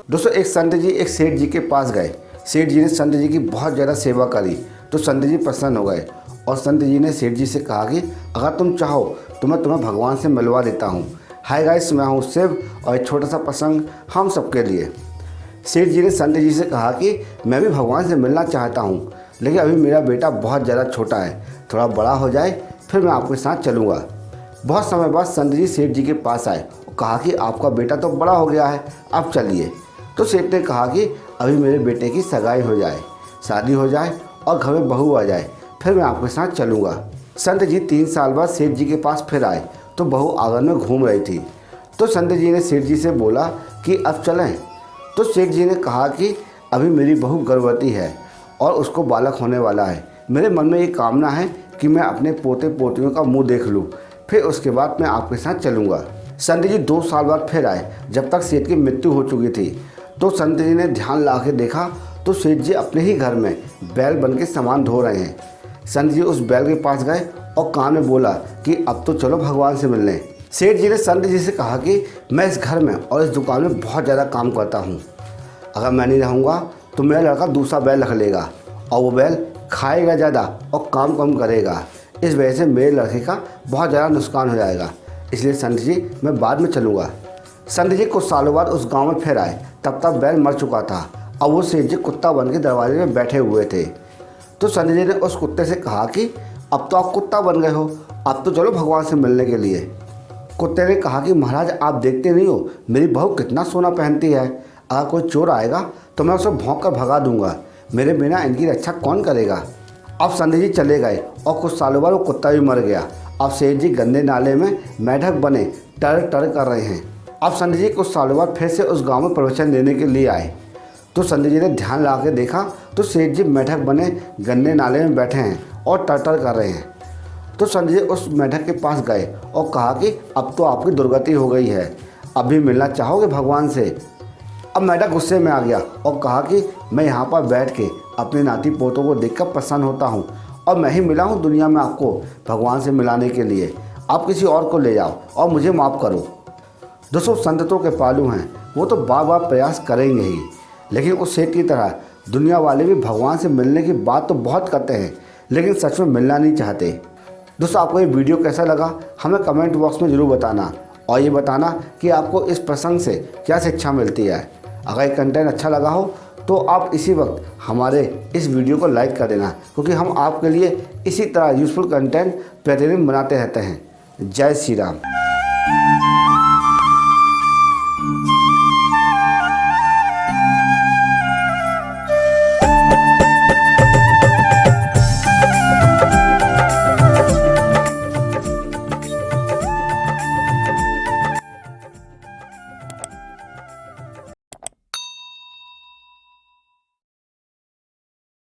दोस्तों एक संत जी एक सेठ जी के पास गए। सेठ जी ने संत जी की बहुत ज़्यादा सेवा करी तो संत जी प्रसन्न हो गए और संत जी ने सेठ जी से कहा कि अगर तुम चाहो तो मैं तुम्हें भगवान से मिलवा देता हूँ। हाय गाइस, मैं हूँ शिव और एक छोटा सा प्रसंग हम सबके लिए। सेठ जी ने संत जी से कहा कि मैं भी भगवान से मिलना चाहता हूँ, लेकिन अभी मेरा बेटा बहुत ज़्यादा छोटा है, थोड़ा बड़ा हो जाए फिर मैं आपके साथ चलूँगा। बहुत समय बाद संत जी सेठ जी के पास आए और कहा कि आपका बेटा तो बड़ा हो गया है, अब चलिए। तो सेठ ने कहा कि अभी मेरे बेटे की सगाई हो जाए, शादी हो जाए और घर में बहू आ जाए, फिर मैं आपके साथ चलूँगा। संत जी 3 साल बाद सेठ जी के पास फिर आए तो बहू आंगन में घूम रही थी। तो संत जी ने सेठ जी से बोला कि अब चलें। तो सेठ जी ने कहा कि अभी मेरी बहू गर्भवती है और उसको बालक होने वाला है। मेरे मन में ये कामना है कि मैं अपने पोते पोतियों का मुंह देख लूँ, फिर उसके बाद मैं आपके साथ चलूँगा। संत जी 2 साल बाद फिर आए, जब तक सेठ की मृत्यु हो चुकी थी। तो संत जी ने ध्यान ला के देखा तो सेठ जी अपने ही घर में बैल बन के सामान धो रहे हैं। संत जी उस बैल के पास गए और कान में बोला कि अब तो चलो भगवान से मिलने। सेठ जी ने संत जी से कहा कि मैं इस घर में और इस दुकान में बहुत ज़्यादा काम करता हूँ, अगर मैं नहीं रहूँगा तो मेरा लड़का दूसरा बैल रख लेगा और वो बैल खाएगा ज़्यादा और काम कम करेगा। इस वजह से मेरे लड़के का बहुत ज़्यादा नुकसान हो जाएगा, इसलिए संत जी मैं बाद में चलूँगा। संत जी कुछ सालों बाद उस गांव में फिर आए, तब तक बैल मर चुका था। अब वो सेठ जी कुत्ता बन के दरवाजे में बैठे हुए थे। तो संत जी ने उस कुत्ते से कहा कि अब तो आप कुत्ता बन गए हो, अब तो चलो भगवान से मिलने के लिए। कुत्ते ने कहा कि महाराज आप देखते नहीं हो मेरी बहू कितना सोना पहनती है, अगर कोई चोर आएगा तो मैं उसे भौंक कर भगा दूंगा, मेरे बिना इनकी रक्षा कौन करेगा। अब संत जी चले गए और कुछ सालों बाद वो कुत्ता भी मर गया। अब सेठ जी गंदे नाले में मेढक बने टर टर कर रहे हैं। अब संत जी कुछ सालों बाद फिर से उस गांव में प्रवचन देने के लिए आए। तो संत जी ने ध्यान ला के देखा तो सेठ जी मेढक बने गंदे नाले में बैठे हैं और टर टर कर रहे हैं। तो संत जी उस मेढक के पास गए और कहा कि अब तो आपकी दुर्गति हो गई है, अब भी मिलना चाहोगे भगवान से। अब मेढक गुस्से में आ गया और कहा कि मैं यहाँ पर बैठ के अपने नाती पोतों को देखकर प्रसन्न होता हूँ और मैं ही मिला हूँ दुनिया में आपको भगवान से मिलाने के लिए, आप किसी और को ले जाओ और मुझे माफ़ करो। दोस्तों संत तो कृपालु हैं, वो तो बार बार प्रयास करेंगे ही, लेकिन उस सेठ की तरह दुनिया वाले भी भगवान से मिलने की बात तो बहुत करते हैं, लेकिन सच में मिलना नहीं चाहते। दोस्तों आपको ये वीडियो कैसा लगा हमें कमेंट बॉक्स में ज़रूर बताना और ये बताना कि आपको इस प्रसंग से क्या शिक्षा मिलती है। अगर ये कंटेंट अच्छा लगा हो तो आप इसी वक्त हमारे इस वीडियो को लाइक कर देना, क्योंकि हम आपके लिए इसी तरह यूज़फुल कंटेंट प्रतिदिन बनाते रहते हैं। जय श्री राम।